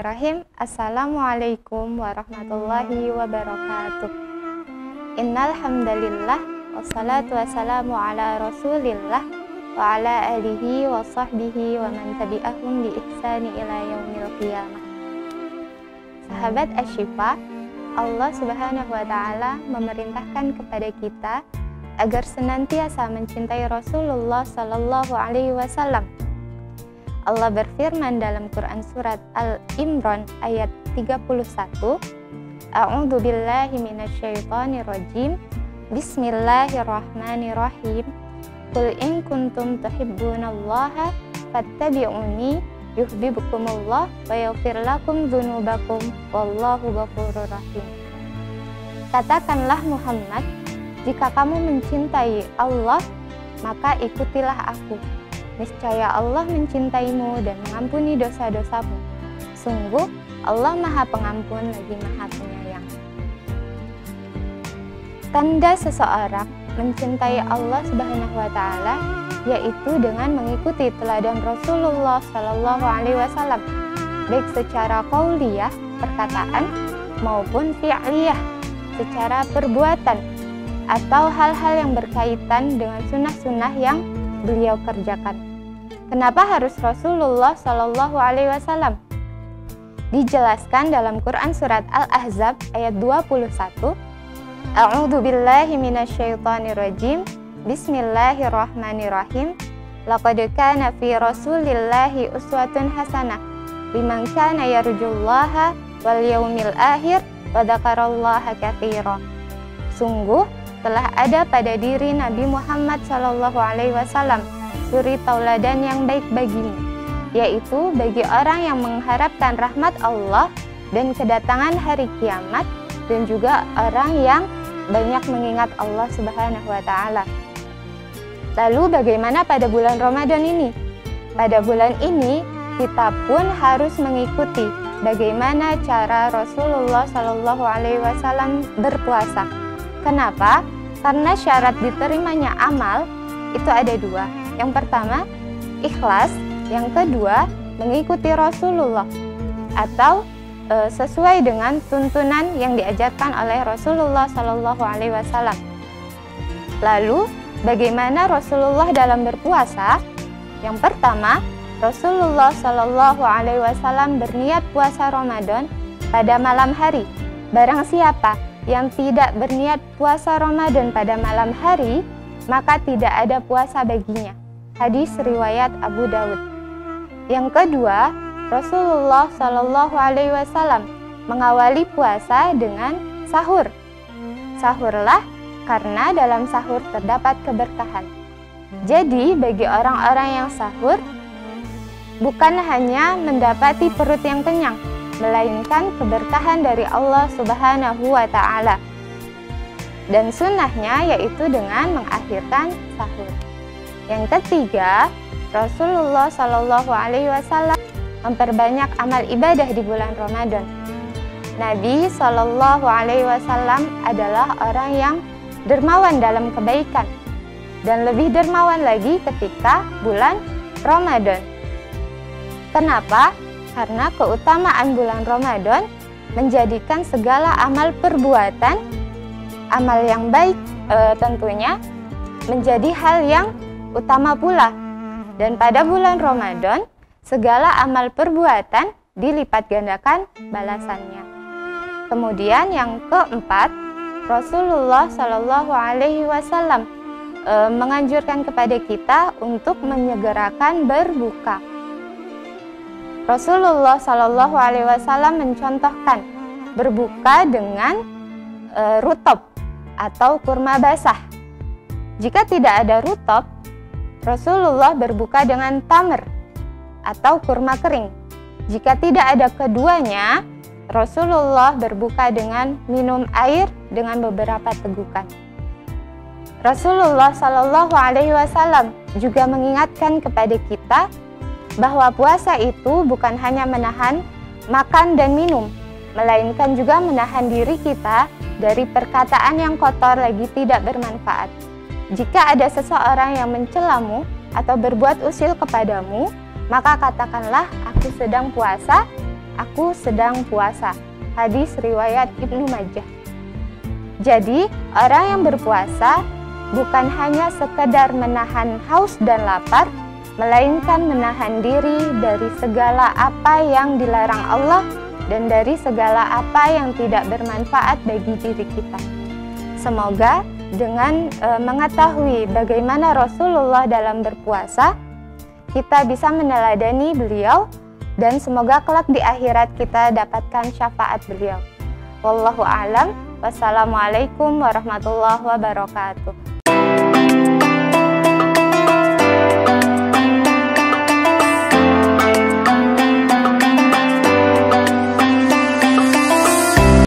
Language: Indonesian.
Bismillahirrahmanirrahim. Assalamualaikum warahmatullahi wabarakatuh. Innal hamdalillah wassalatu wassalamu ala Rasulillah wa ala alihi wa sahbihi wa man tabi'ahum bi ihsani ila yaumil qiyamah. Sahabat Asy-Syifa, Allah Subhanahu wa taala memerintahkan kepada kita agar senantiasa mencintai Rasulullah sallallahu alaihi wasallam. Allah berfirman dalam Quran surat Al-Imran ayat 31, A'udzu billahi minasyaitonir rajim. Bismillahirrahmanirrahim. Qul in kuntum tuhibbunallaha fattabi'uni yuhibbukumullah wa yaghfir lakum dzunubakum wallahu ghafurur rahim. Katakanlah Muhammad, jika kamu mencintai Allah, maka ikutilah aku. Niscaya Allah mencintaimu dan mengampuni dosa-dosamu. Sungguh Allah Maha Pengampun lagi Maha Penyayang. Tanda seseorang mencintai Allah Subhanahu wa taala yaitu dengan mengikuti teladan Rasulullah Shallallahu alaihi wasallam, baik secara qauliyah, perkataan, maupun fi'liyah, secara perbuatan, atau hal-hal yang berkaitan dengan sunnah-sunnah yang beliau kerjakan. Kenapa harus Rasulullah Shallallahu alaihi wasallam? Dijelaskan dalam Quran surat Al-Ahzab ayat 21. A'udzu billahi minasyaitonir rajim. Bismillahirrahmanirrahim. Laqad kana fi Rasulillahi uswatun hasanah liman kana yarjullaha wal yaumil akhir wa dzakarallaha katsiran. Sungguh telah ada pada diri Nabi Muhammad Shallallahu alaihi wasallam suri tauladan yang baik bagimu, yaitu bagi orang yang mengharapkan rahmat Allah dan kedatangan hari kiamat, dan juga orang yang banyak mengingat Allah Subhanahu wa taala. Lalu bagaimana pada bulan Ramadan ini? Pada bulan ini kita pun harus mengikuti bagaimana cara Rasulullah Shallallahu alaihi wasallam berpuasa. Kenapa? Karena syarat diterimanya amal itu ada dua. Yang pertama, ikhlas. Yang kedua, mengikuti Rasulullah atau sesuai dengan tuntunan yang diajarkan oleh Rasulullah Shallallahu alaihi wasallam. Lalu, bagaimana Rasulullah dalam berpuasa? Yang pertama, Rasulullah Shallallahu alaihi wasallam berniat puasa Ramadan pada malam hari. Barang siapa yang tidak berniat puasa Ramadan pada malam hari, maka tidak ada puasa baginya. Hadis riwayat Abu Daud. Yang kedua, Rasulullah Shallallahu alaihi wasallam mengawali puasa dengan sahur. Sahurlah karena dalam sahur terdapat keberkahan. Jadi bagi orang-orang yang sahur bukan hanya mendapati perut yang kenyang, melainkan keberkahan dari Allah Subhanahu wa taala. Dan sunnahnya yaitu dengan mengakhirkan sahur. Yang ketiga, Rasulullah Shallallahu alaihi wasallam memperbanyak amal ibadah di bulan Ramadan. Nabi Shallallahu alaihi wasallam adalah orang yang dermawan dalam kebaikan, dan lebih dermawan lagi ketika bulan Ramadan. Kenapa? Karena keutamaan bulan Ramadan menjadikan segala amal perbuatan, amal yang baik tentunya menjadi hal yang utama pula. Dan pada bulan Ramadan, segala amal perbuatan dilipat gandakan balasannya. Kemudian yang keempat, Rasulullah Shallallahu alaihi wasallam menganjurkan kepada kita untuk menyegerakan berbuka. Rasulullah Shallallahu alaihi wasallam mencontohkan berbuka dengan rutob atau kurma basah. Jika tidak ada rutob, Rasulullah berbuka dengan tamr atau kurma kering. Jika tidak ada keduanya, Rasulullah berbuka dengan minum air dengan beberapa tegukan. Rasulullah Shallallahu alaihi wasallam juga mengingatkan kepada kita bahwa puasa itu bukan hanya menahan makan dan minum, melainkan juga menahan diri kita dari perkataan yang kotor lagi tidak bermanfaat. Jika ada seseorang yang mencelamu atau berbuat usil kepadamu, maka katakanlah, aku sedang puasa, aku sedang puasa. Hadis riwayat Ibnu Majah. Jadi, orang yang berpuasa bukan hanya sekedar menahan haus dan lapar, melainkan menahan diri dari segala apa yang dilarang Allah dan dari segala apa yang tidak bermanfaat bagi diri kita. Semoga dengan mengetahui bagaimana Rasulullah dalam berpuasa, kita bisa meneladani beliau dan semoga kelak di akhirat kita dapatkan syafaat beliau. Wallahu a'lam. Wassalamualaikum warahmatullahi wabarakatuh.